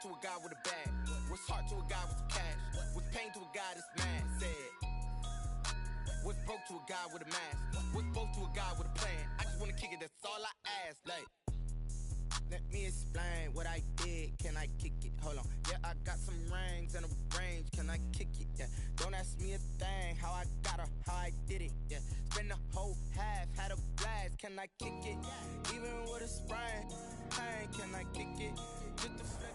to a guy with a bag? What's heart to a guy with some cash? What's pain to a guy that's mad? Said. What's broke to a guy with a mask? What's both to a guy with a plan? I just wanna kick it, that's all I ask. Like, let me explain what I did. Can I kick it? Hold on. Yeah, I got some rings and a range. Can I kick it? Yeah. Don't ask me a thing. How I got her, how I did it. Yeah. Spend the whole half, had a blast. Can I kick it? Even with a sprain. Pain, can I kick it? Just the flex.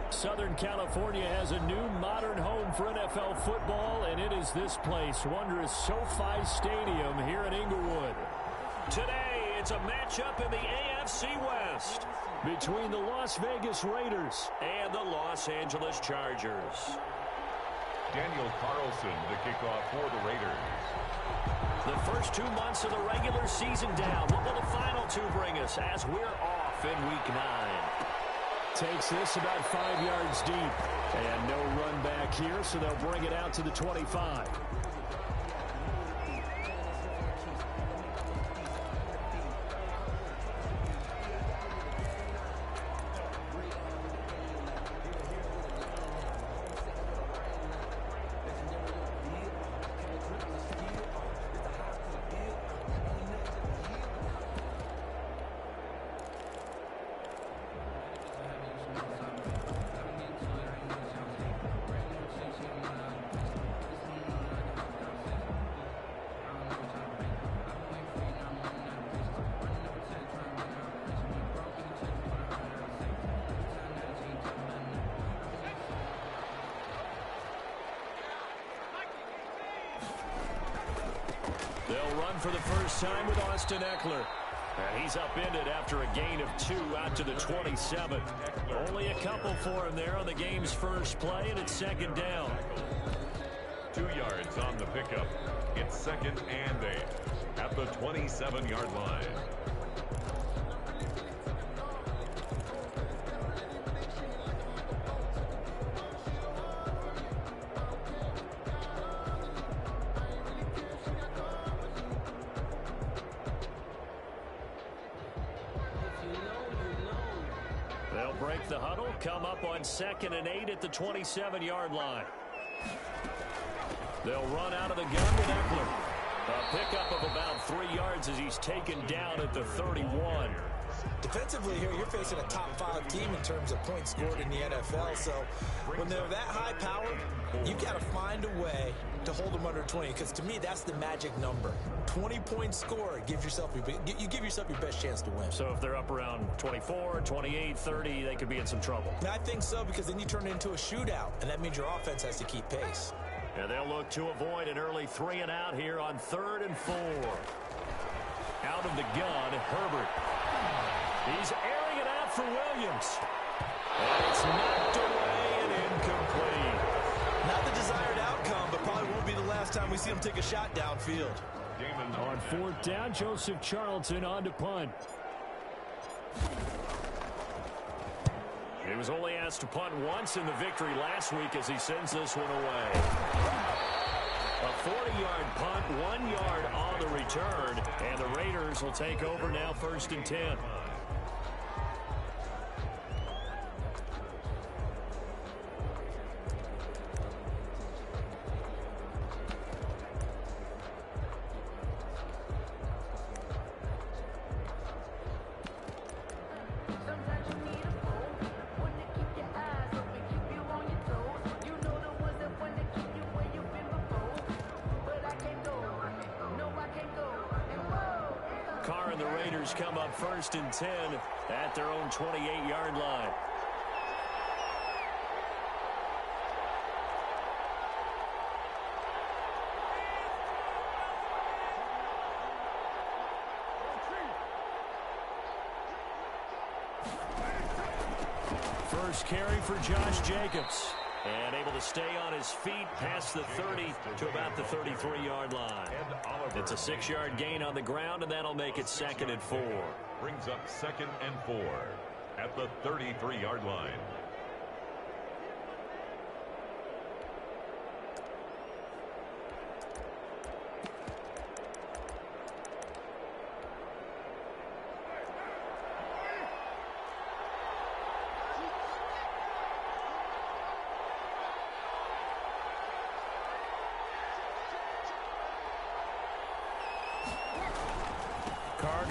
Southern California has a new modern home for NFL football, and it is this place, wondrous SoFi Stadium here in Inglewood. Today, it's a matchup in the AFC West between the Las Vegas Raiders and the Los Angeles Chargers. Daniel Carlson, the kickoff for the Raiders. The first 2 months of the regular season down. What will the final two bring us as we're off in Week 9? Takes this about 5 yards deep. And no run back here, so they'll bring it out to the 25. They'll run for the first time with Austin Eckler. And he's upended after a gain of 2 out to the 27. Only a couple for him there on the game's first play, and it's second down. 2 yards on the pickup. It's second and 8 at the 27-yard line. They'll break the huddle, come up on second and 8 at the 27-yard line. They'll run out of the gun with Eckler. A pickup of about 3 yards as he's taken down at the 31. Defensively here, you're facing a top-5 team in terms of points scored in the NFL. So when they're that high powered, you've got to find a way to hold them under 20. Because to me, that's the magic number. 20 points scored, you give yourself your best chance to win. So if they're up around 24, 28, 30, they could be in some trouble. And I think so, because then you turn it into a shootout, and that means your offense has to keep pace. And they'll look to avoid an early 3 and out here on 3rd and 4. Out of the gun, Herbert. He's airing it out for Williams. And it's knocked away and incomplete. Not the desired outcome, but probably won't be the last time we see him take a shot downfield. On 4th down, Joseph Charlton on to punt. He was only asked to punt once in the victory last week as he sends this one away. A 40-yard punt, 1 yard on the return, and the Raiders will take over now 1st and 10. Carr and the Raiders come up 1st and 10 at their own 28-yard line. First carry for Josh Jacobs. And able to stay on his feet past the 30 to about the 33-yard line. It's a 6-yard gain on the ground, and that'll make it 2nd and 4. Brings up 2nd and 4 at the 33-yard line.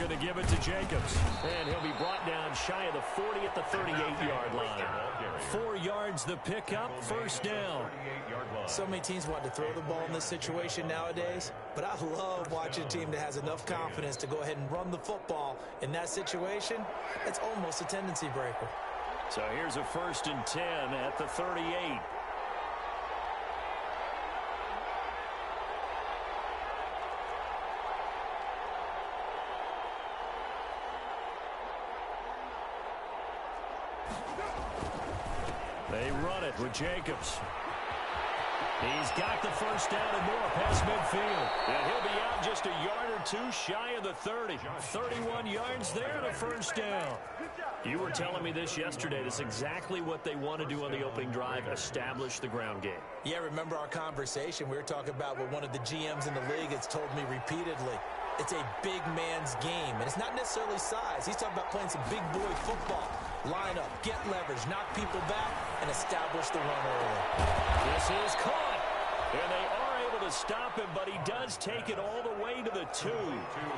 going to give it to Jacobs. And he'll be brought down shy of the 40 at the 38-yard line. 4 yards the pickup, first down. So many teams want to throw the ball in this situation nowadays, but I love watching a team that has enough confidence to go ahead and run the football. In that situation, it's almost a tendency breaker. So here's a 1st and 10 at the 38. They run it with Jacobs. He's got the first down and more past midfield. And he'll be out just a yard or two shy of the 30. 31 yards there and a first down. You were telling me this yesterday. That's exactly what they want to do on the opening drive, establish the ground game. Yeah, remember our conversation? We were talking about what one of the GMs in the league has told me repeatedly. It's a big man's game, and it's not necessarily size. He's talking about playing some big boy football. Line up, get leverage, knock people back, and establish the run early. This is caught, and they are able to stop him, but he does take it all the way to the 2.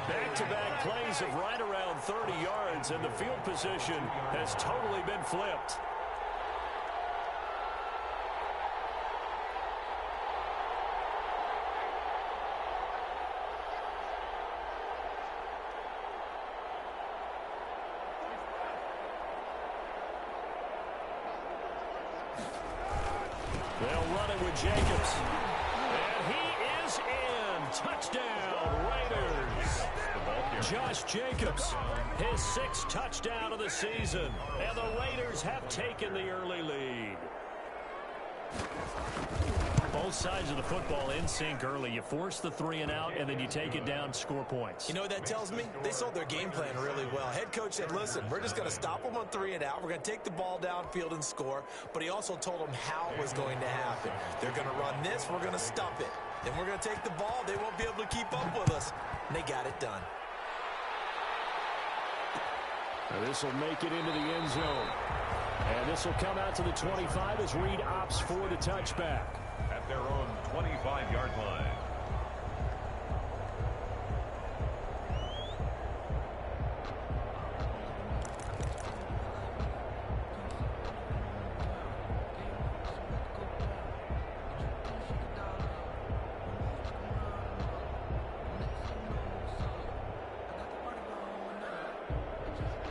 Back-to-back plays of right around 30 yards, and the field position has totally been flipped. They'll run it with Jacobs. And he is in. Touchdown, Raiders. Josh Jacobs, his 6th touchdown of the season. And the Raiders have taken the early lead. Both sides of the football in sync early. You force the 3 and out, and then you take it down, score points. You know what that tells me? They sold their game plan really well. Head coach said, listen, we're just going to stop them on 3 and out. We're going to take the ball downfield and score. But he also told them how it was going to happen. They're going to run this. We're going to stop it. Then we're going to take the ball. They won't be able to keep up with us. And they got it done. Now this will make it into the end zone. And this will come out to the 25 as Reed opts for the touchback. At their own 25-yard line.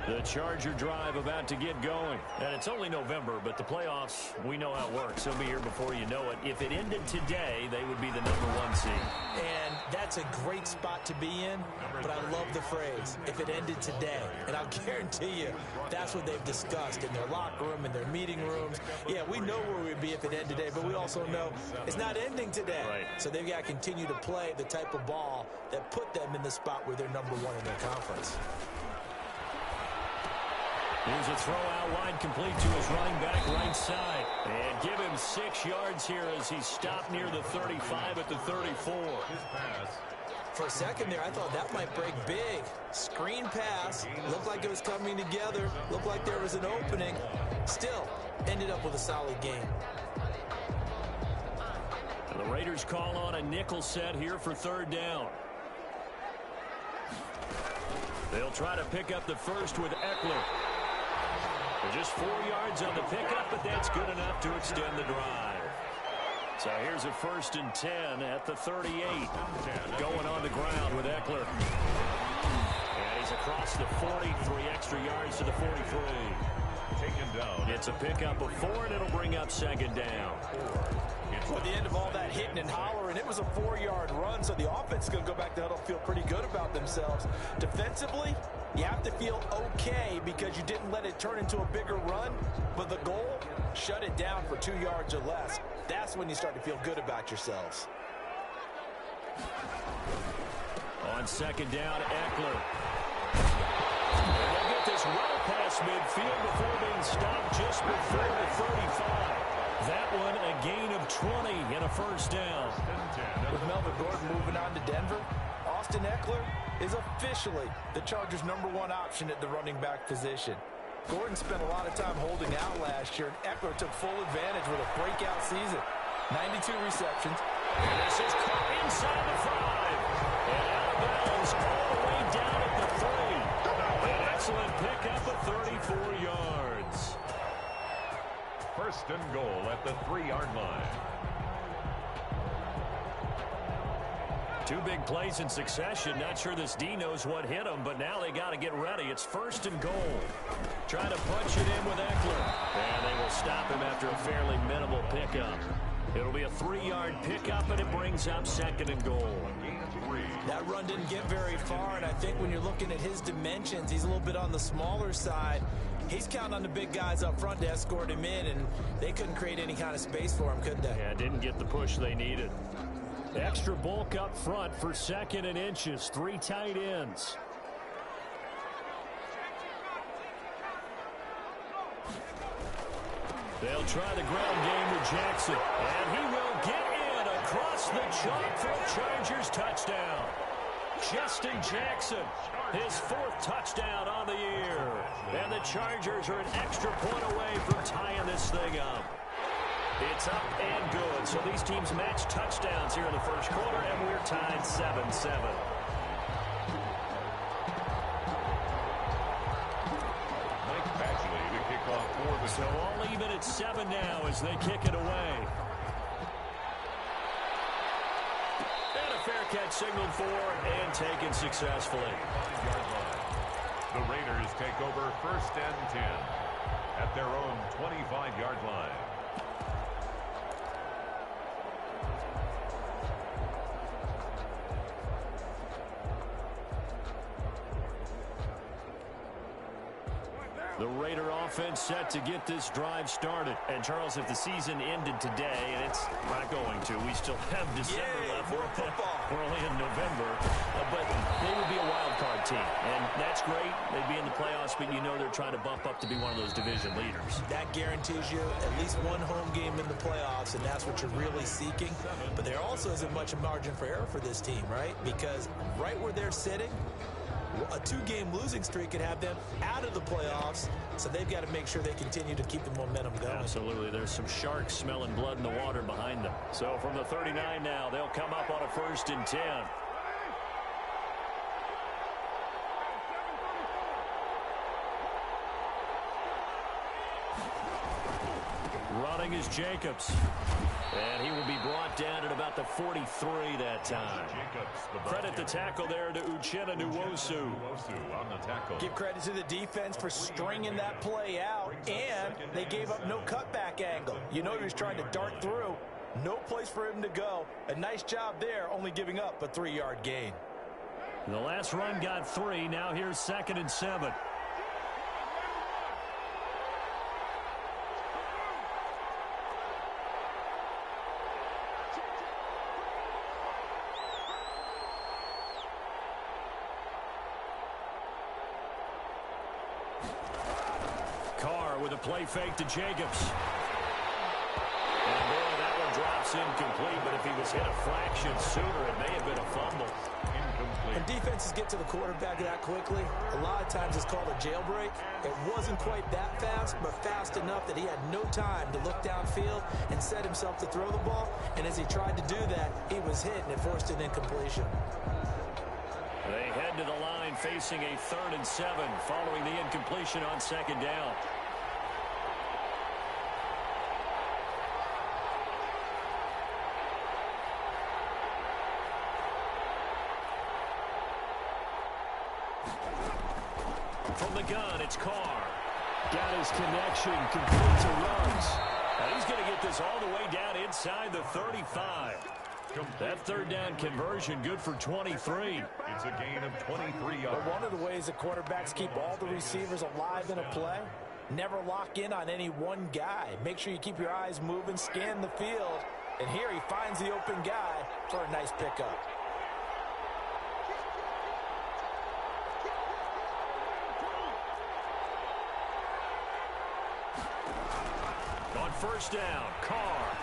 The Charger drive about to get going. And it's only November, but the playoffs, we know how it works. They'll be here before you know it. If it ended today, they would be the #1 seed. And that's a great spot to be in, but I love the phrase, if it ended today. And I'll guarantee you, that's what they've discussed in their locker room, in their meeting rooms. Yeah, we know where we'd be if it ended today, but we also know it's not ending today. Right. So they've got to continue to play the type of ball that put them in the spot where they're #1 in their conference. Here's a throw out wide, complete to his running back right side. And give him 6 yards here as he stopped near the 35 at the 34. For a second there, I thought that might break big. Screen pass. Looked like it was coming together. Looked like there was an opening. Still, ended up with a solid game. And the Raiders call on a nickel set here for 3rd down. They'll try to pick up the first with Eckler. Just 4 yards on the pickup, but that's good enough to extend the drive. So here's a 1st and 10 at the 38. Going on the ground with Eckler. And he's across the 40, 3 extra yards to the 43. Taken down. It's a pickup of 4, and it'll bring up 2nd down. At the end of all that hitting and hollering, it was a 4-yard run, so the offense is going to go back to huddle, feel pretty good about themselves. Defensively, you have to feel okay because you didn't let it turn into a bigger run, but the goal, shut it down for 2 yards or less. That's when you start to feel good about yourselves. On 2nd down, Eckler. And they'll get this well past midfield before being stopped just before the 35. That one a gain of 20 and a 1st down. With Melvin Gordon moving on to Denver, Austin Eckler is officially the Chargers' #1 option at the running back position. Gordon spent a lot of time holding out last year, and Eckler took full advantage with a breakout season. 92 receptions. And this is caught inside the 5. And out of Bell's all the way down at the 3. An excellent pickup of 34 yards. First and goal at the 3-yard line. 2 big plays in succession. Not sure this D knows what hit him, but now they got to get ready. It's first and goal. Trying to punch it in with Eckler. And they will stop him after a fairly minimal pickup. It'll be a 3-yard pickup, and it brings up second and goal. That run didn't get very far, and I think when you're looking at his dimensions, he's a little bit on the smaller side. He's counting on the big guys up front to escort him in, and they couldn't create any kind of space for him, could they? Yeah, didn't get the push they needed. Extra bulk up front for 2nd and inches. 3 tight ends. They'll try the ground game with Jackson. And he will get in across the chalk for a Chargers touchdown. Justin Jackson, his 4th touchdown on the year. And the Chargers are an extra point away from tying this thing up. It's up and good. So these teams match touchdowns here in the first quarter, and we're tied 7-7. So all even at 7 now as they kick it away. And a fair catch signaled for and taken successfully. The Raiders take over first and 10 at their own 25-yard line. The Raider offense set to get this drive started. And, Charles, if the season ended today, and it's not going to, we still have December left. We're only in November. But they would be a wild card team. And that's great. They'd be in the playoffs, but you know they're trying to bump up to be one of those division leaders. That guarantees you at least one home game in the playoffs, and that's what you're really seeking. But there also isn't much margin for error for this team, right? Because right where they're sitting, a 2-game losing streak could have them out of the playoffs, so they've got to make sure they continue to keep the momentum going. Absolutely. There's some sharks smelling blood in the water behind them. So from the 39 now, they'll come up on a 1st and 10. Running is Jacobs. And he will be brought down at about the 43 that time. Credit the tackle there to Uchenna Nwosu. Give credit to the defense for stringing that play out, and they gave up no cutback angle. You know he was trying to dart through. No place for him to go. A nice job there, only giving up a 3-yard gain. The last run got 3. Now here's 2nd and 7. With a play fake to Jacobs. And boy, that one drops incomplete, but if he was hit a fraction sooner, it may have been a fumble. When defenses get to the quarterback that quickly, a lot of times it's called a jailbreak. It wasn't quite that fast, but fast enough that he had no time to look downfield and set himself to throw the ball. And as he tried to do that, he was hit, and it forced an incompletion. They head to the line facing a 3rd and 7 following the incompletion on 2nd down. From the gun, it's Carr. Got his connection, complete to Ruggs. And he's going to get this all the way down inside the 35. That 3rd down conversion good for 23. It's a gain of 23 yards. But one of the ways the quarterbacks keep all the receivers alive in a play, never lock in on any one guy. Make sure you keep your eyes moving, scan the field. And here he finds the open guy for a nice pickup. On 1st down, Carr.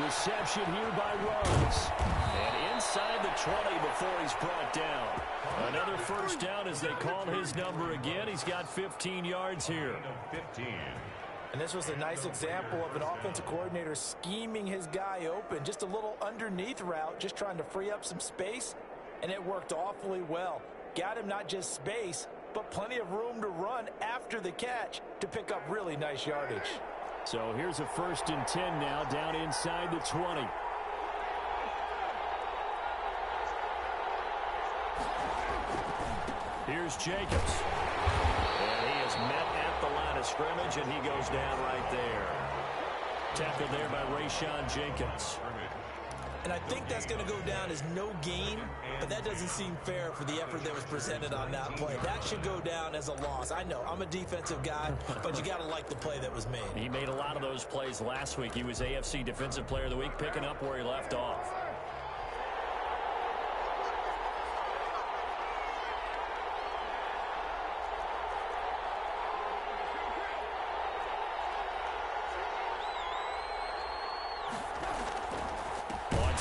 Reception here by Ruggs. And inside the 20 before he's brought down. Another 1st down as they call his number again. He's got 15 yards here. 15. And this was a nice example of an offensive coordinator scheming his guy open. Just a little underneath route, just trying to free up some space. and it worked awfully well. Got him not just space, but plenty of room to run after the catch to pick up really nice yardage. So here's a 1st and 10 now, down inside the 20. Here's Jacobs. And he is met at the line of scrimmage, and he goes down right there. Tackled there by Rayshon Jenkins. And I think that's going to go down as no gain, but that doesn't seem fair for the effort that was presented on that play. That should go down as a loss. I know, I'm a defensive guy, but you got to like the play that was made. He made a lot of those plays last week. He was AFC Defensive Player of the Week, picking up where he left off.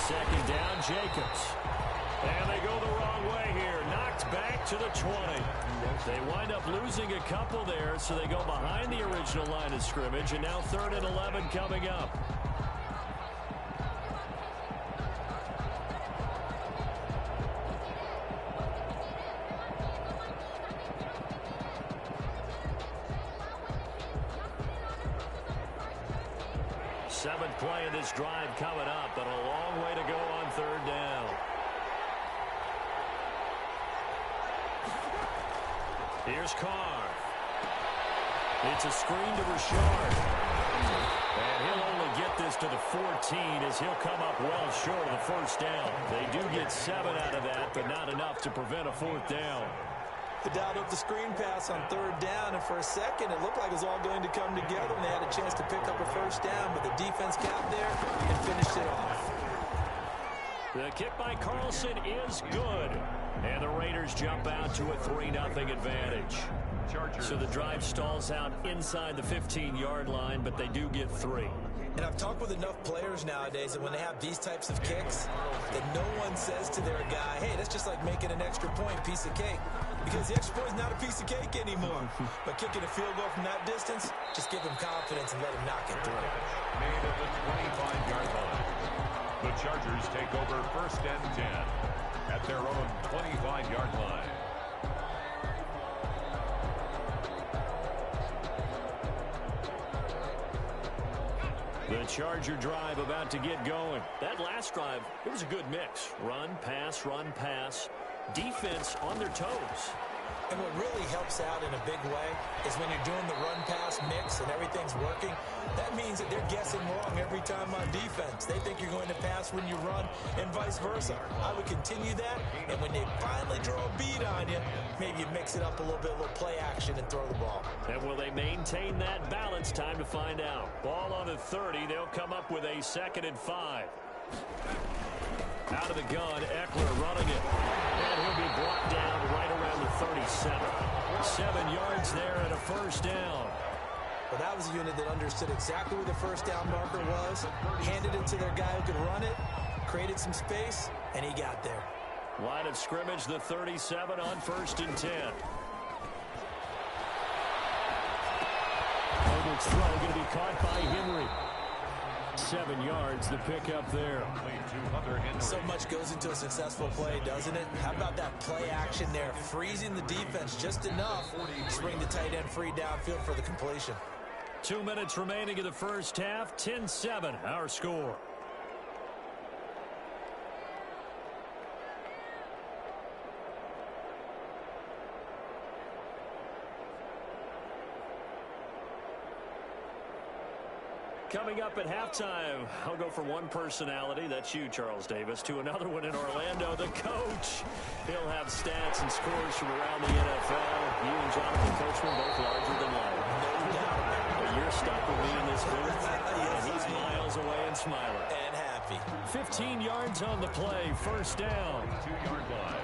Second down, Jacobs. And they go the wrong way here. Knocked back to the 20. They wind up losing a couple there, so they go behind the original line of scrimmage, and now 3rd and 11 coming up. Seventh play of this drive coming up, but a long way to go on 3rd down. Here's Carr. It's a screen to Richard. And he'll only get this to the 14 as he'll come up well short of the 1st down. They do get 7 out of that, but not enough to prevent a 4th down. They dialed up the screen pass on 3rd down, and for a second it looked like it was all going to come together, and they had a chance to pick up a 1st down, but the defense got there and finished it off. The kick by Carlson is good, and the Raiders jump out to a 3-0 advantage. So the drive stalls out inside the 15-yard line, but they do get 3. And I've talked with enough players nowadays that when they have these types of kicks, that no one says to their guy, hey, that's just like making an extra point, piece of cake. Because the extra point is not a piece of cake anymore. But kicking a field goal from that distance, just give him confidence and let him knock it through. Made at the 25-yard line. The Chargers take over 1st and 10 at their own 25-yard line. The Charger drive about to get going. That last drive, it was a good mix. Run, pass, defense on their toes. And what really helps out in a big way is when you're doing the run-pass mix and everything's working, that means that they're guessing wrong every time on defense. They think you're going to pass when you run and vice versa. I would continue that, and when they finally draw a beat on you, maybe you mix it up a little bit, a little play action and throw the ball. And will they maintain that balance? Time to find out. Ball on the 30. They'll come up with a 2nd and 5. Out of the gun, Eckler running it. And he'll be brought down right around the 37. 7 yards there and a 1st down. Well, that was a unit that understood exactly where the 1st down marker was, handed it to their guy who could run it, created some space, and he got there. Line of scrimmage, the 37 on 1st and 10. Herbert's throw going to be caught by Henry. 7 yards, the pickup there. So much goes into a successful play, doesn't it? How about that play action there, freezing the defense just enough to bring the tight end free downfield for the completion. 2 minutes remaining in the 1st half, 10-7, our score. Coming up at halftime, I'll go from one personality, that's you, Charles Davis, to another one in Orlando, the coach. He'll have stats and scores from around the NFL. You and Jonathan Coachman both larger than life. No doubt. But you're stuck with me in this booth, and he's miles away and smiling. And happy. 15 yards on the play, 1st down. 2-yard line.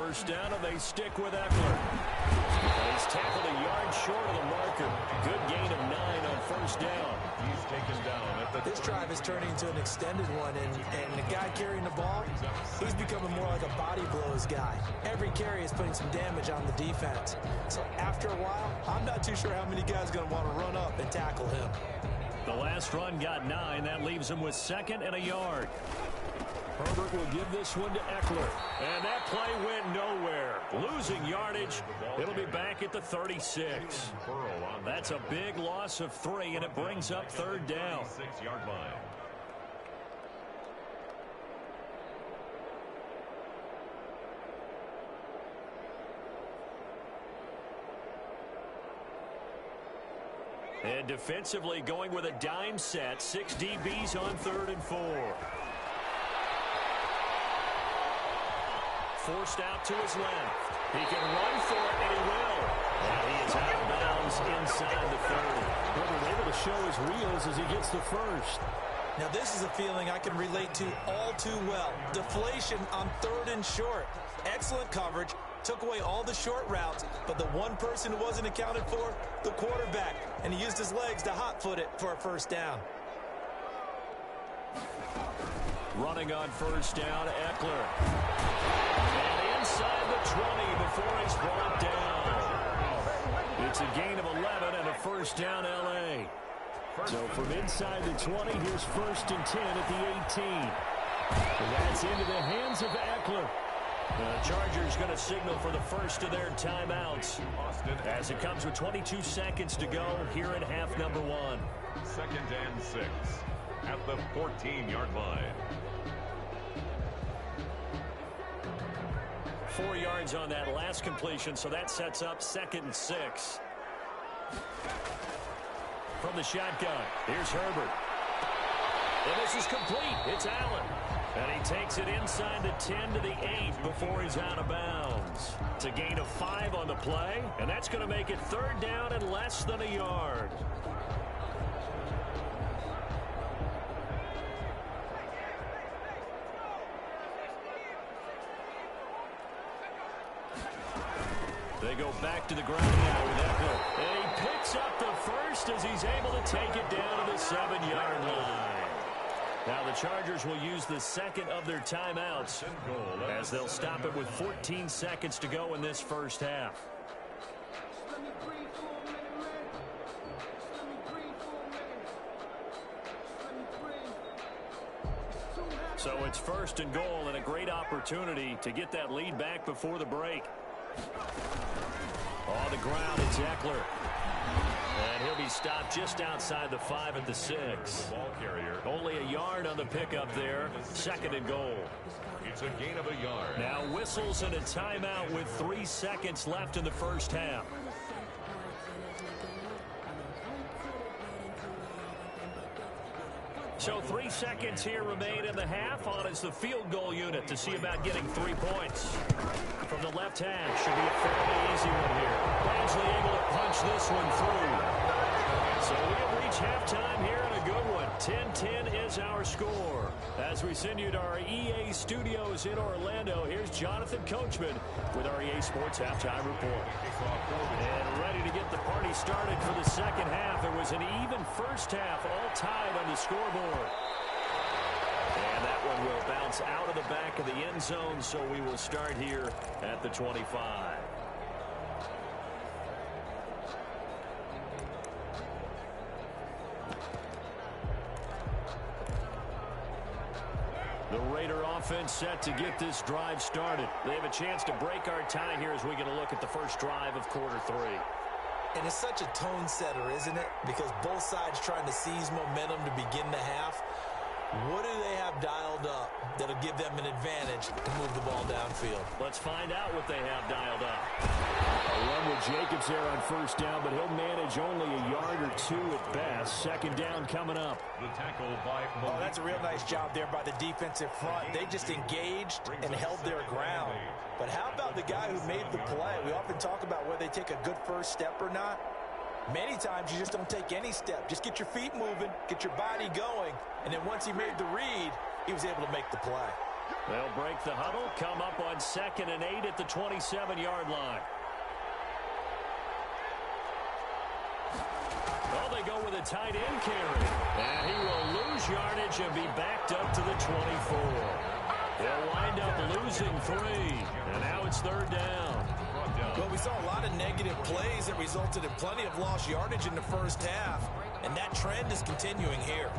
first down, and they stick with Eckler. He's tackled a yard short of the marker. Good gain of 9 on first down. He's taken down at the This drive is turning into an extended one, and the guy carrying the ball, he's becoming more like a body blows guy. Every carry is putting some damage on the defense. So after a while, I'm not too sure how many guys are going to want to run up and tackle him. The last run got 9. That leaves him with 2nd and a yard. Herbert will give this one to Eckler. And that play went nowhere. Losing yardage. It'll be back at the 36. That's a big loss of 3, and it brings up 3rd down. 6-yard line. And defensively going with a dime set. 6 DBs on 3rd and 4. Forced out to his left. He can run for it, and he will. And he is out of bounds inside the 30. Herbert able to show his wheels as he gets the first. Now, this is a feeling I can relate to all too well. Deflation on 3rd and short. Excellent coverage. Took away all the short routes, but the one person who wasn't accounted for, the quarterback. And he used his legs to hot-foot it for a first down. Running on first down, Eckler. And inside the 20 before he's brought down. It's a gain of 11 and a first down, L.A. So from inside the 20, here's 1st and 10 at the 18. And that's into the hands of Eckler. The Chargers going to signal for the first of their timeouts as it comes with 22 seconds to go here in half number 1. 2nd and 6 at the 14-yard line. 4 yards on that last completion, so that sets up 2nd and 6. From the shotgun, here's Herbert. And this is complete. It's Allen. And he takes it inside the 10 to the 8 before he's out of bounds. It's a gain of 5 on the play, and that's going to make it 3rd down and less than a yard. They go back to the ground now with Eckler. And he picks up the first as he's able to take it down to the 7-yard line. Now the Chargers will use the 2nd of their timeouts as they'll stop it with 14 seconds to go in this first half. So it's 1st and goal and a great opportunity to get that lead back before the break. On the ground, it's Eckler. And he'll be stopped just outside the 5 at the 6. Ball carrier. Only a yard on the pickup there. 2nd and goal. It's a gain of a yard. Now whistles and a timeout with 3 seconds left in the first half. So 3 seconds here remain in the half. On is the field goal unit to see about getting 3 points. From the left hash, should be a fairly easy one here. Badgley able to punch this one through. So we have reached halftime here in a good one. 10-10 is our score. As we send you to our EA studios in Orlando, here's Jonathan Coachman with our EA Sports Halftime Report. And ready to get the party started for the second half. It was an even first half, all tied on the scoreboard. And that one will bounce out of the back of the end zone, so we will start here at the 25. The Raider offense set to get this drive started. They have a chance to break our tie here as we get a look at the first drive of quarter 3. And it's such a tone setter, isn't it? Because both sides trying to seize momentum to begin the half. What do they have dialed up that'll give them an advantage to move the ball downfield? Let's find out what they have dialed up. A run with Jacobs there on first down, but he'll manage only a yard or 2 at best. Second down coming up. The tackle by Oh, that's a real nice job there by the defensive front. They just engaged and held their ground. But how about the guy who made the play? We often talk about whether they take a good first step or not. Many times you just don't take any step. Just get your feet moving, get your body going, and then once he made the read, he was able to make the play. They'll break the huddle, come up on 2nd and 8 at the 27-yard line. Well, they go with a tight end carry. And he will lose yardage and be backed up to the 24. They'll wind up losing 3. And now it's 3rd down. Well, we saw a lot of negative plays that resulted in plenty of lost yardage in the first half. And that trend is continuing here.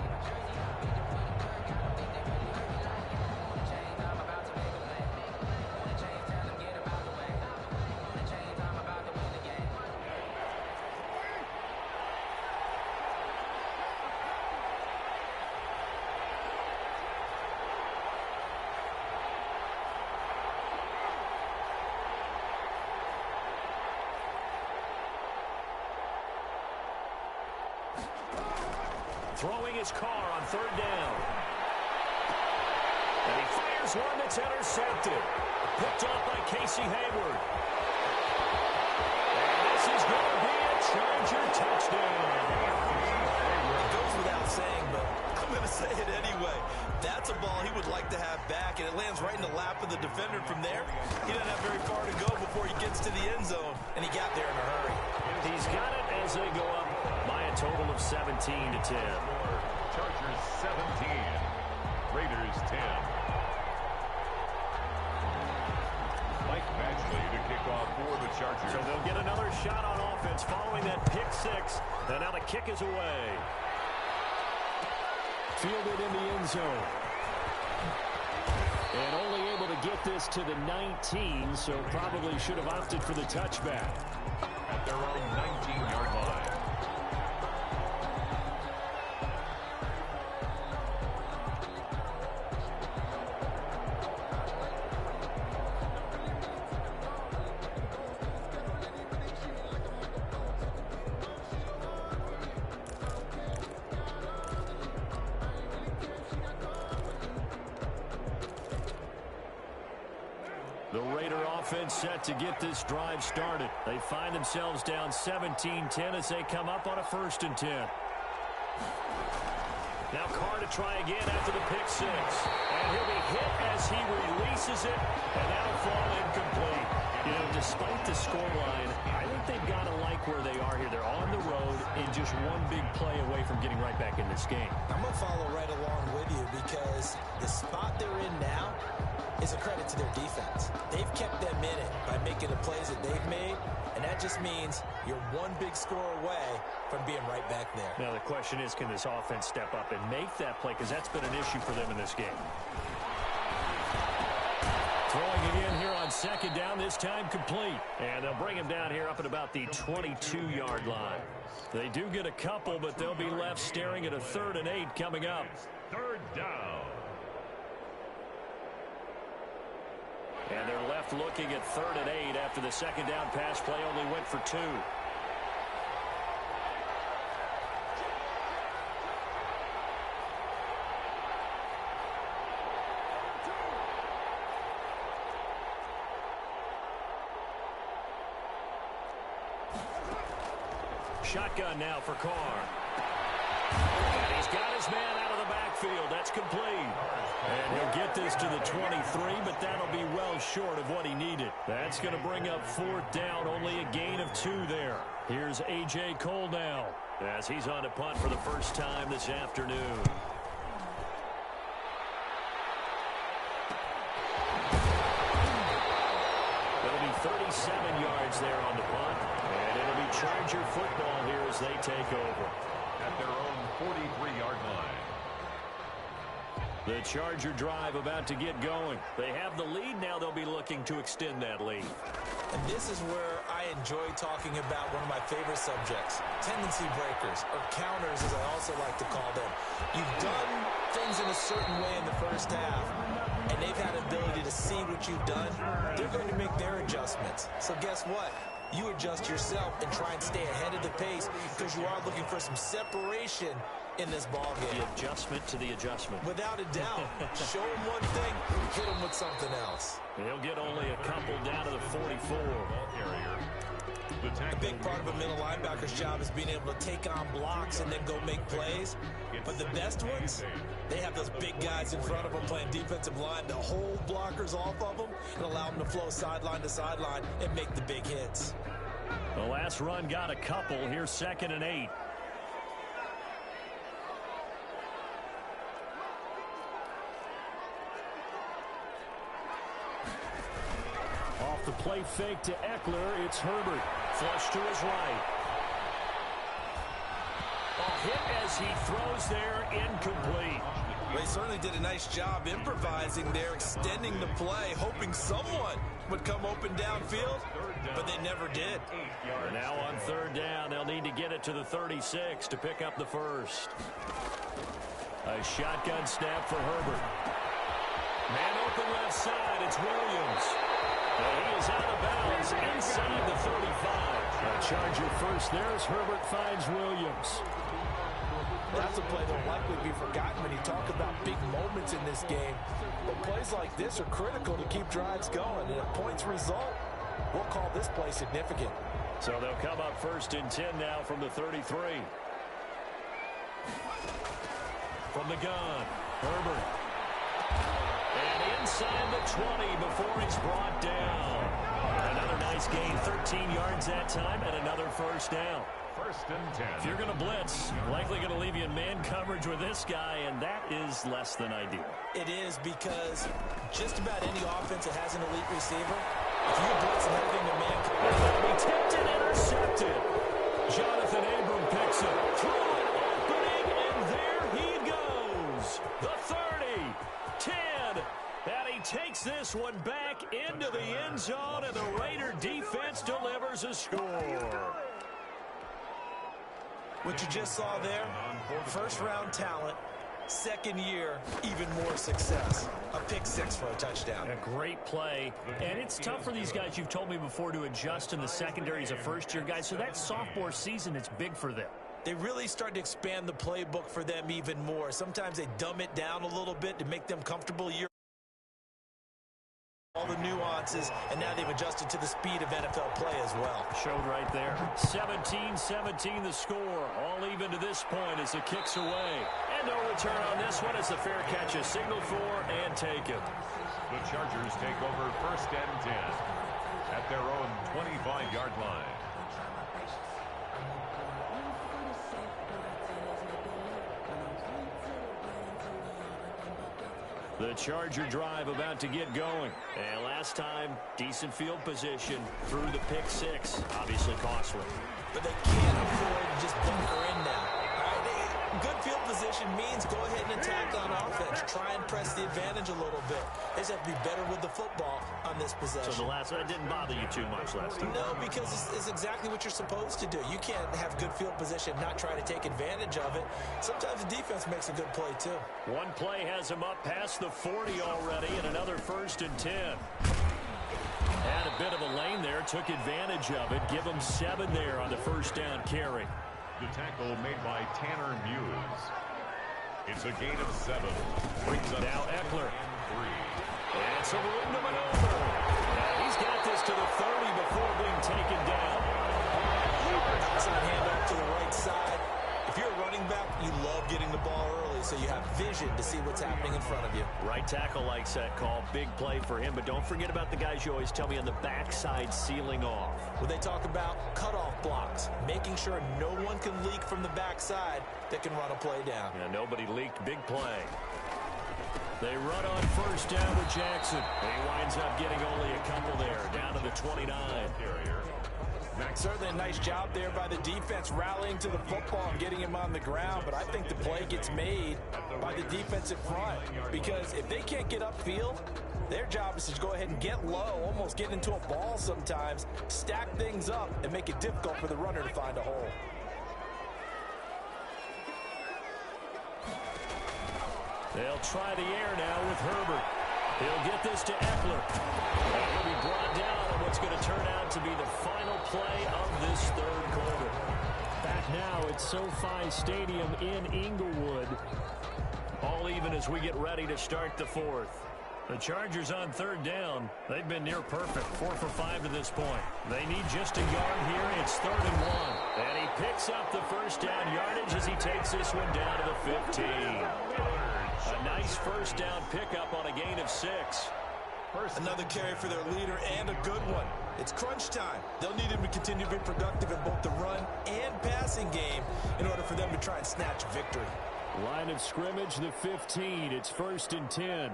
Throwing his car on 3rd down. And he fires one that's intercepted. Picked off by Casey Hayward. And this is going to be a Charger touchdown. It goes without saying, but I'm going to say it anyway. That's a ball he would like to have back, and it lands right in the lap of the defender from there. He doesn't have very far to go before he gets to the end zone, and he got there in a hurry. He's got it as they go up by a total of 17-10. Chargers 17, Raiders 10. Mike Badgley to kick off for the Chargers. So they'll get another shot on offense following that pick 6. And now the kick is away. Fielded in the end zone. And only able to get this to the 19, so probably should have opted for the touchback. At their own 19-yard line. The Raider offense set to get this drive started. They find themselves down 17-10 as they come up on a 1st and 10. Now Carr to try again after the pick 6. And he'll be hit as he releases it, and that'll fall incomplete. You know, despite the scoreline, I think they've got to like where they are here. They're on the road and just one big play away from getting right back in this game. I'm going to follow right along with you because the spot they're in now is a credit to their defense. They've kept them in it by making the plays that they've made, and that just means you're one big score away from being right back there. Now the question is, can this offense step up and make that play? Because that's been an issue for them in this game. Throwing it in here on 2nd down, this time complete. And they'll bring him down here up at about the 22-yard line. They do get a couple, but they'll be left staring at a 3rd and 8 coming up. 3rd down. And they're left looking at 3rd and 8 after the 2nd down pass play only went for 2. Shotgun now for Carr. And he's got his man out of the backfield. That's complete. And he'll get this to the 23, but that'll be well short of what he needed. That's going to bring up 4th down, only a gain of 2 there. Here's A.J. Cole now as he's on to punt for the first time this afternoon. It'll be 37 yards there on the punt. And it'll be Charger football here as they take over. At their own 43-yard line. The Charger drive about to get going. They have the lead now. They'll be looking to extend that lead. And this is where I enjoy talking about one of my favorite subjects, tendency breakers, or counters as I also like to call them. You've done things in a certain way in the first half, and they've had the ability to see what you've done. They're going to make their adjustments. So guess what? You adjust yourself and try and stay ahead of the pace because you are looking for some separation in this ball game. The adjustment to the adjustment. Without a doubt. Show them one thing, hit them with something else. He'll get only a couple down to the 44. A big part of a middle linebacker's job is being able to take on blocks and then go make plays. But the best ones, They have those big guys in front of them playing defensive line to hold blockers off of them and allow them to flow sideline to sideline and make the big hits. The last run got a couple. Here's 2nd and 8. Off the play fake to Eckler. It's Herbert. Flush to his right. A hit as he throws there, incomplete. They certainly did a nice job improvising there, extending the play, hoping someone would come open downfield, but they never did. And now on 3rd down, they'll need to get it to the 36 to pick up the first. A shotgun snap for Herbert. Man open left side, it's Williams. And he is out of bounds inside the 35. A Charger first there as Herbert finds Williams. That's a play that will likely be forgotten when you talk about big moments in this game. But plays like this are critical to keep drives going. And if points result, we'll call this play significant. So they'll come up 1st and 10 now from the 33. From the gun, Herbert. And inside the 20 before he's brought down. Another nice gain, 13 yards that time, and another 1st down. 1st and 10. If you're going to blitz, likely going to leave you in man coverage with this guy, and that is less than ideal. It is, because just about any offense that has an elite receiver, if you blitz and having a man coverage, He tipped it, intercepted. Jonathan Abram picks it. Through an opening, and there he goes. The 30, 10, and he takes this one back into the end zone, and the Raider defense delivers a score. what you just saw there, first-round talent, second year, even more success. A pick six for a touchdown. A great play, and it's tough for these guys, you've told me before, to adjust in the secondary as a first-year guy, so that sophomore season, it's big for them. They really start to expand the playbook for them even more. Sometimes they dumb it down a little bit to make them comfortable year. All the nuances, and now they've adjusted to the speed of NFL play as well. Showed right there. 17-17 the score. All even to this point as the kick's away. And no return on this one as the fair catch is signaled for and taken. The Chargers take over 1st and 10 at their own 25-yard line. The Charger drive about to get going. And last time, decent field position through the pick six. Obviously costly. But they can't afford to just bunker in now. All right, good field position means go ahead and attack on offense. Try and press the advantage a little bit. They just have to be better with the football on this possession. So the last one didn't bother you too much last time? No, because it's exactly what you're supposed to do. You can't have good field position, not try to take advantage of it. Sometimes the defense makes a good play, too. One play has him up past the 40 already, and another 1st and 10. Had a bit of a lane there, took advantage of it. Give him 7 there on the 1st down carry. The tackle made by Tanner Muse. It's a gain of 7. Brings up now Eckler. 3. And some room to maneuver. And he's got this to the 30 before being taken down. Outside handoff to the right side. If you're a running back, you love getting the ball early so you have vision to see what's happening in front of you. Right tackle likes that call. Big play for him, but don't forget about the guys you always tell me on the backside sealing off. When they talk about cutoff blocks, making sure no one can leak from the backside that can run a play down. Yeah, nobody leaked. Big play. They run on 1st down with Jackson. And he winds up getting only a couple there, down to the 29. Certainly a nice job there by the defense rallying to the football and getting him on the ground, but I think the play gets made by the defensive front because if they can't get upfield, their job is to go ahead and get low, almost get into a ball sometimes, stack things up, and make it difficult for the runner to find a hole. They'll try the air now with Herbert. He'll get this to Eckler. And he'll be brought down on what's going to turn out to be the final play of this 3rd quarter. Back now at SoFi Stadium in Inglewood. All even as we get ready to start the 4th. The Chargers on 3rd down. They've been near perfect. 4 for 5 to this point. They need just a yard here. It's 3rd and 1. And he picks up the 1st down yardage as he takes this one down to the 15. A nice first down pickup on a gain of 6. Another carry for their leader and a good one. It's crunch time. They'll need him to continue to be productive in both the run and passing game in order for them to try and snatch victory. Line of scrimmage, the 15. It's 1st and 10.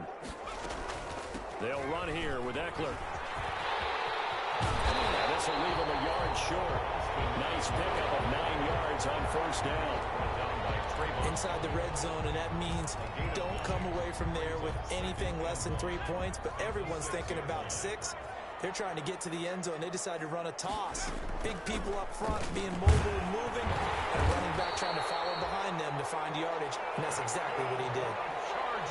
They'll run here with Eckler. And this will leave him a yard short. Nice pickup of 9 yards on first down. Inside the red zone, and that means don't come away from there with anything less than 3 points, but everyone's thinking about 6. They're trying to get to the end zone. They decide to run a toss. Big people up front being mobile and moving, and a running back trying to follow behind them to find yardage, and that's exactly what he did.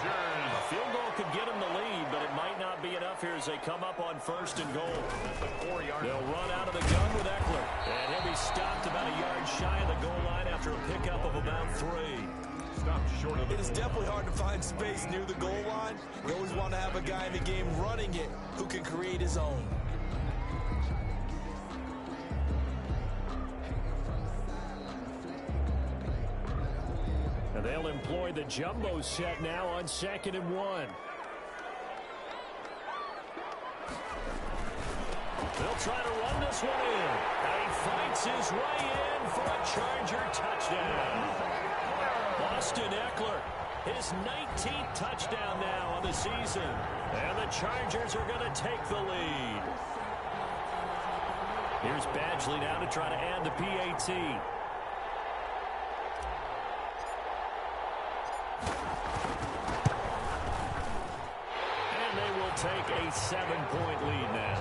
A field goal could get him the lead, but it might not be enough here as they come up on 1st and goal. They'll run out of the gun with Eckler, and he'll be stopped about a yard shy of the goal line after a pickup of about 3. It is definitely hard to find space near the goal line. You always want to have a guy in the game running it who can create his own. And they'll employ the jumbo set now on 2nd and 1. They'll try to run this one in. And he fights his way in for a Charger touchdown. Austin Eckler, his 19th touchdown now on the season. And the Chargers are going to take the lead. Here's Badgley now to try to add the PAT. And they will take a 7-point lead now.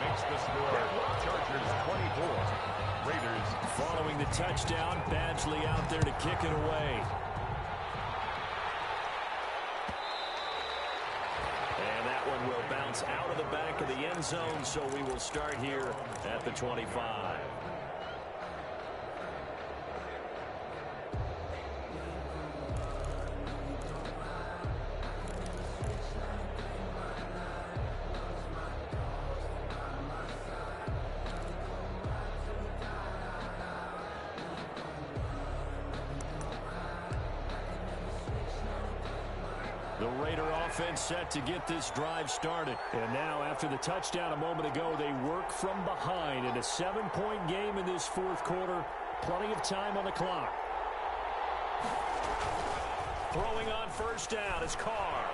Makes the score Chargers 24. Raiders. Following the touchdown, Badgley out there to kick it away. And that one will bounce out of the back of the end zone, so we will start here at the 25. The Raider offense set to get this drive started. And now, after the touchdown a moment ago, they work from behind in a 7-point game in this 4th quarter. Plenty of time on the clock. Throwing on first down is Carr.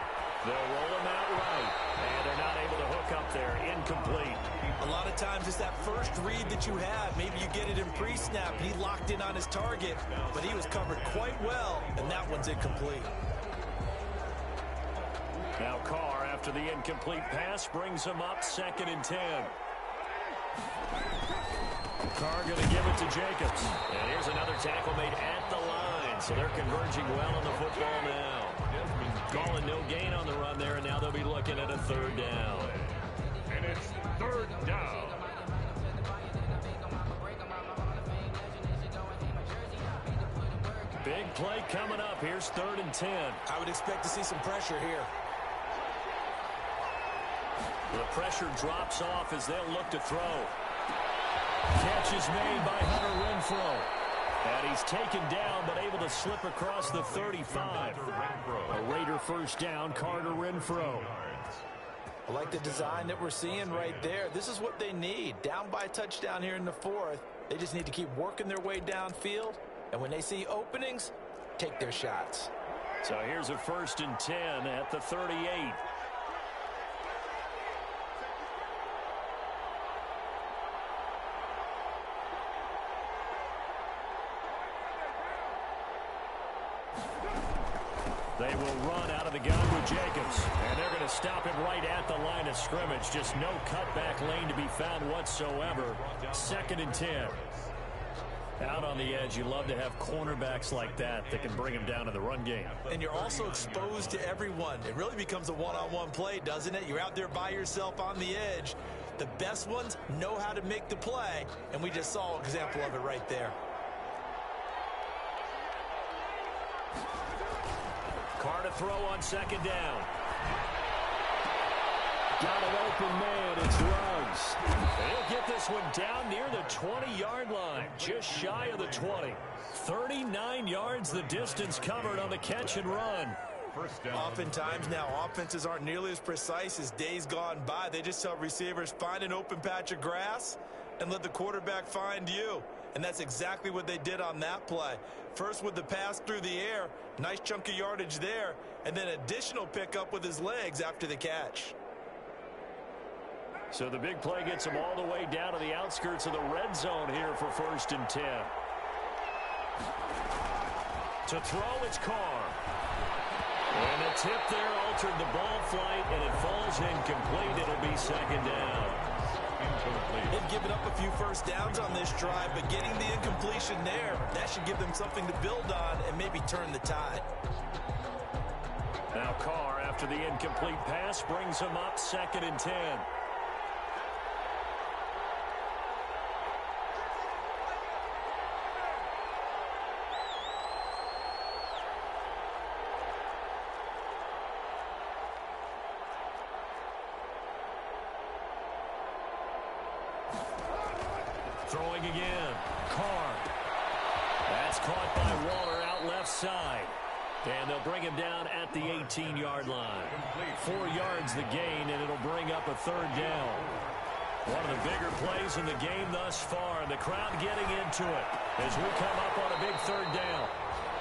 They'll roll him out right. And they're not able to hook up there. Incomplete. A lot of times it's that first read that you have. Maybe you get it in pre-snap, and he locked in on his target, but he was covered quite well, and that one's incomplete. Now Carr, after the incomplete pass, brings him up 2nd and 10. Carr going to give it to Jacobs. And here's another tackle made at the line. So they're converging well on the football now. Calling no gain on the run there, and now they'll be looking at a 3rd down. And it's 3rd down. Big play coming up. Here's 3rd and 10. I would expect to see some pressure here. The pressure drops off as they'll look to throw. Catch is made by Hunter Renfrow. And he's taken down, but able to slip across the 35. A Raider first down, Carter Renfrow. I like the design that we're seeing right there. This is what they need. Down by a touchdown here in the 4th. They just need to keep working their way downfield. And when they see openings, take their shots. So here's a 1st and 10 at the 38. They will run out of the gun with Jacobs. And they're going to stop him right at the line of scrimmage. Just no cutback lane to be found whatsoever. 2nd and 10. Out on the edge, you love to have cornerbacks like that can bring him down to the run game. And you're also exposed to everyone. It really becomes a one-on-one play, doesn't it? You're out there by yourself on the edge. The best ones know how to make the play, and we just saw an example of it right there. Carr to throw on 2nd down. Got an open man. It's Ruggs. He'll get this this one down near the 20-yard line, just shy of the 20. 39 yards the distance covered on the catch and run. First down. Oftentimes now, offenses aren't nearly as precise as days gone by. They just tell receivers, find an open patch of grass and let the quarterback find you. And that's exactly what they did on that play. First with the pass through the air, nice chunk of yardage there, and then additional pickup with his legs after the catch. So the big play gets him all the way down to the outskirts of the red zone here for 1st and 10. To throw, it's Carr. And the tip there altered the ball flight, and it falls incomplete. It'll be 2nd down. They've given up a few first downs on this drive, but getting the incompletion there, that should give them something to build on and maybe turn the tide. Now Carr, after the incomplete pass, brings him up 2nd and 10. Throwing again. Carr. That's caught by Waller out left side. And they'll bring him down at the 18-yard line. 4 yards the gain, and it'll bring up a 3rd down. One of the bigger plays in the game thus far, and the crowd getting into it as we come up on a big 3rd down.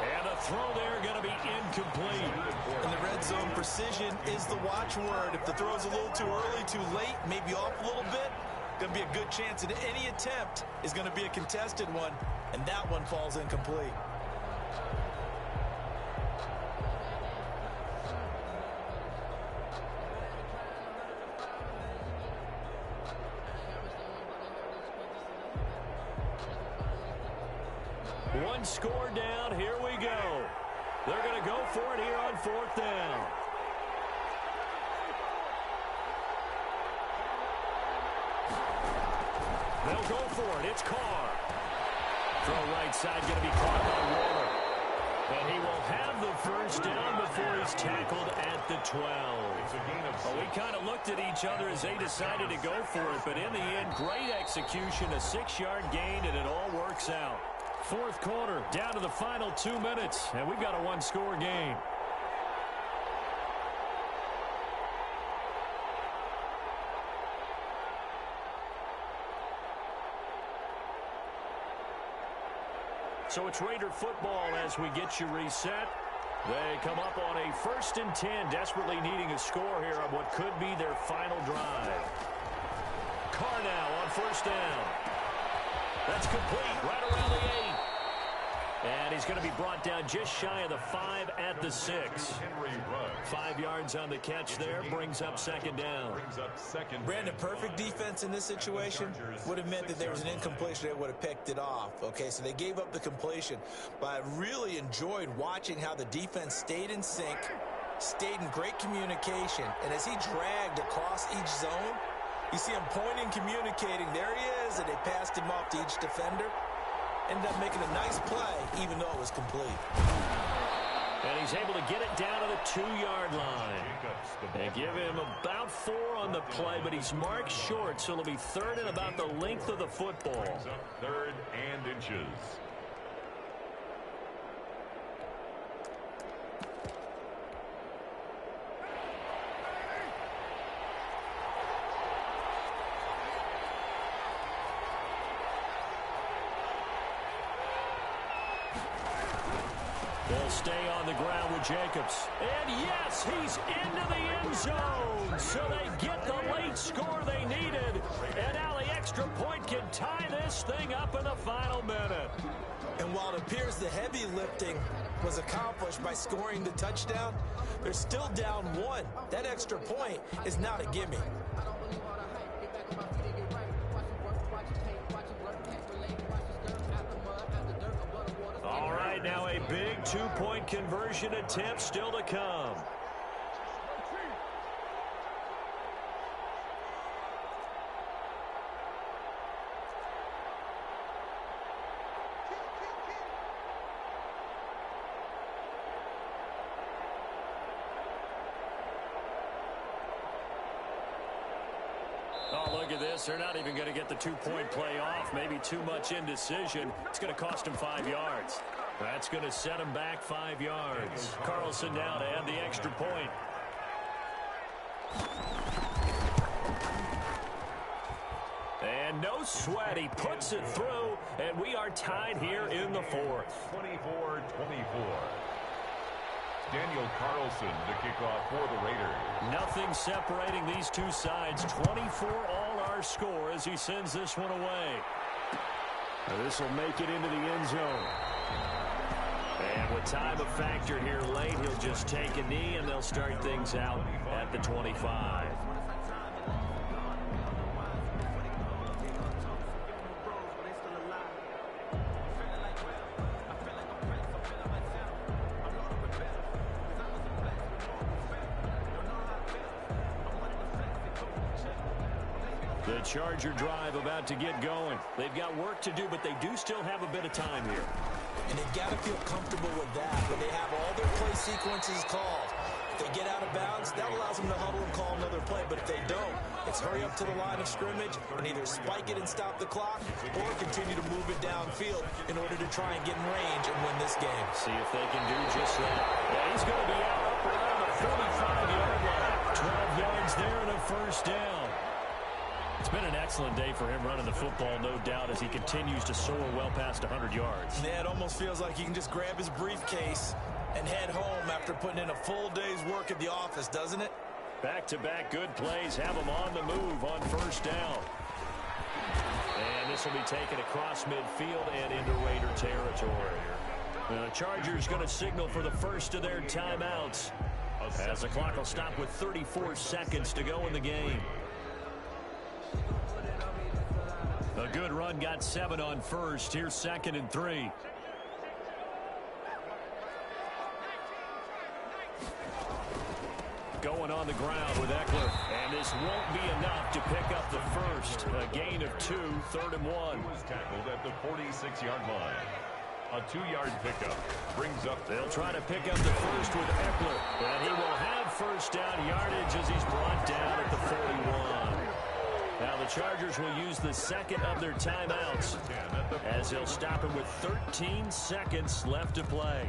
And the throw there going to be incomplete. In the red zone, precision is the watchword. If the throw's a little too early, too late, maybe off a little bit, going to be a good chance that any attempt is going to be a contested one, and that one falls incomplete. One score down. Here we go. They're going to go for it here on 4th down. They'll go for it. It's Carr. Throw right side going to be caught by Waller. And he will have the 1st down before he's tackled at the 12. Well, we kind of looked at each other as they decided to go for it, but in the end, great execution, a 6-yard gain, and it all works out. 4th quarter, down to the final 2 minutes, and we've got a 1-score game. So it's Raider football as we get you reset. They come up on a 1st and 10, desperately needing a score here on what could be their final drive. Carr now on 1st down. That's complete right around the 8. And he's going to be brought down just shy of the 5 at the 6. 5 yards on the catch there, brings up 2nd down. Brandon, perfect defense in this situation would have meant that there was an incompletion. They would have picked it off. Okay, so they gave up the completion. But I really enjoyed watching how the defense stayed in sync, stayed in great communication. And as he dragged across each zone, you see him pointing, communicating. There he is, and they passed him off to each defender. Ended up making a nice play, even though it was complete. And he's able to get it down to the 2-yard line. They give him about 4 on the play, but he's marked short, so it'll be 3rd and about the length of the football. 3rd and inches. They'll stay on the ground with Jacobs. And yes, he's into the end zone. So they get the late score they needed. And now the extra point can tie this thing up in the final minute. And while it appears the heavy lifting was accomplished by scoring the touchdown, they're still down 1. That extra point is not a gimme. All right, now a big 2-point conversion attempt still to come. Oh, look at this. Yes, they're not even going to get the two-point play off. Maybe too much indecision. It's going to cost him 5 yards. That's going to set him back 5 yards. Carlson now to add the extra point. And no sweat. He puts it through, and we are tied here in the fourth. 24-24. Daniel Carlson to kick off for the Raiders. Nothing separating these two sides. 24 all our score as he sends this one away. This will make it into the end zone. And with time a factor here late, he'll just take a knee, and they'll start things out at the 25. The Charger drive about to get going. They've got work to do, but they do still have a bit of time here. And they've got to feel comfortable with that when they have all their play sequences called. If they get out of bounds, that allows them to huddle and call another play. But if they don't, it's hurry up to the line of scrimmage and either spike it and stop the clock or continue to move it downfield in order to try and get in range and win this game. See if they can do just that. Yeah, he's going to be out up around the 45-yard line. 12 yards there and a first down. It's been an excellent day for him running the football, no doubt, as he continues to soar well past 100 yards. Yeah, it almost feels like he can just grab his briefcase and head home after putting in a full day's work at the office, doesn't it? Back-to-back good plays have him on the move on first down. And this will be taken across midfield and into Raider territory. The Chargers going to signal for the first of their timeouts, as the clock will stop with 34 seconds to go in the game. A good run, got 7 on first. Here's 2nd and 3. Going on the ground with Eckler. And this won't be enough to pick up the first. A gain of 2, 3rd and 1. He was tackled at the 46-yard line. A 2-yard pickup brings up. They'll try to pick up the first with Eckler. And he will have first down yardage as he's brought down at the 41. Now the Chargers will use the second of their timeouts as they'll stop it with 13 seconds left to play.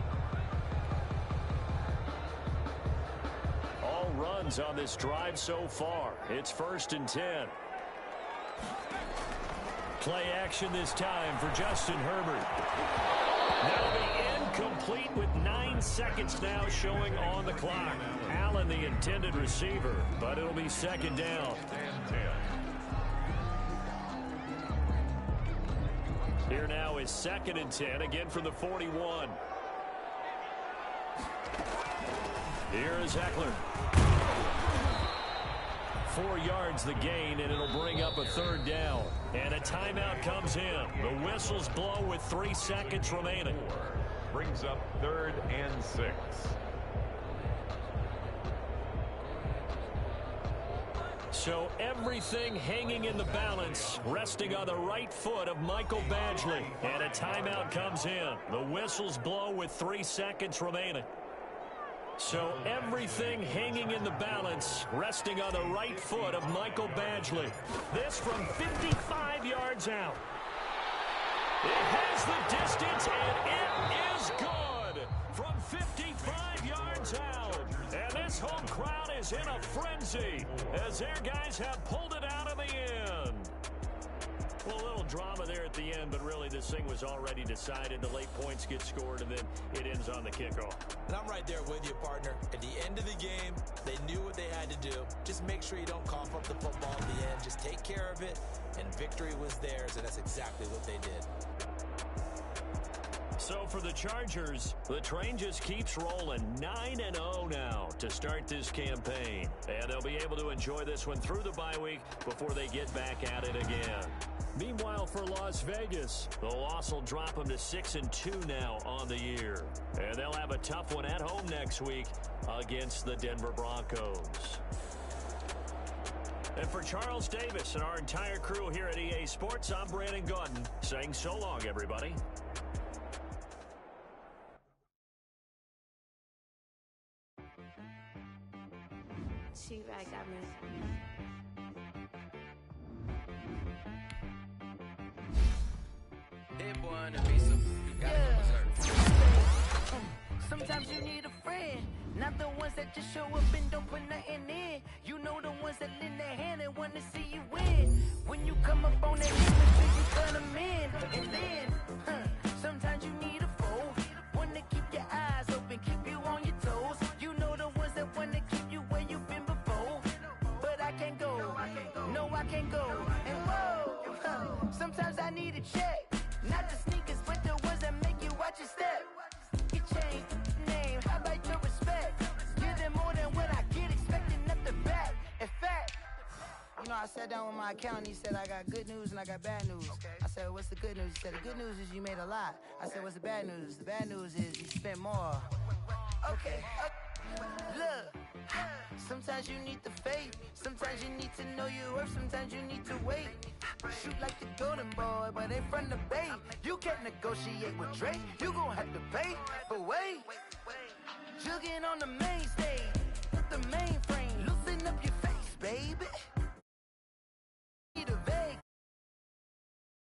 All runs on this drive so far. It's 1st and 10. Play action this time for Justin Herbert. That'll be incomplete with 9 seconds now showing on the clock. Allen, the intended receiver, but it'll be 2nd down. Here now is 2nd and 10, again from the 41. Here is Eckler. 4 yards the gain, and it'll bring up a 3rd down. And a timeout comes in. The whistles blow with 3 seconds remaining. Brings up 3rd and 6. So everything hanging in the balance, resting on the right foot of Michael Badgley. And a timeout comes in. The whistles blow with 3 seconds remaining. So everything hanging in the balance, resting on the right foot of Michael Badgley. This from 55 yards out. It has the distance, and it is good from 55 yards out. And this home crowd is in a frenzy as their guys have pulled it out of the end. Well, a little drama there at the end, but really this thing was already decided. The late points get scored, and then it ends on the kickoff. And I'm right there with you, partner. At the end of the game, they knew what they had to do. Just make sure you don't cough up the football at the end. Just take care of it, and victory was theirs, and that's exactly what they did. So for the Chargers, the train just keeps rolling. 9-0 now to start this campaign. And they'll be able to enjoy this one through the bye week before they get back at it again. Meanwhile, for Las Vegas, the loss will drop them to 6-2 now on the year. And they'll have a tough one at home next week against the Denver Broncos. And for Charles Davis and our entire crew here at EA Sports, I'm Brandon Gaudin saying so long, everybody. She right got me. wanna be so you gotta go berserk. Sometimes you need a friend, not the ones that just show up and don't put nothing in. You know the ones that lend their hand and wanna see you win. When you come up on that list, make sure you cut them in. And then, sometimes you need a foe, one to keep your eyes open, keep you on your toes. You know the ones that wanna keep you where you've been before. But I can't go, no I can't go. And whoa, sometimes I need a check, not the sneakers, but the ones that make you watch your step. You change name, how about your respect? Give them more than what I get, expecting nothing back. In fact, you know, I sat down with my accountant, he said I got good news and I got bad news. I said, what's the good news? He said, the good news is you made a lot. I said, what's the bad news? The bad news is you spent more. Okay, look, sometimes you need the faith, sometimes you need to know your worth, sometimes you need to wait. Shoot like the golden boy, but ain't from the bay. You can't negotiate with Drake, you gon' have to pay. But wait, jugging on the main stage, the mainframe, loosen up your face, baby.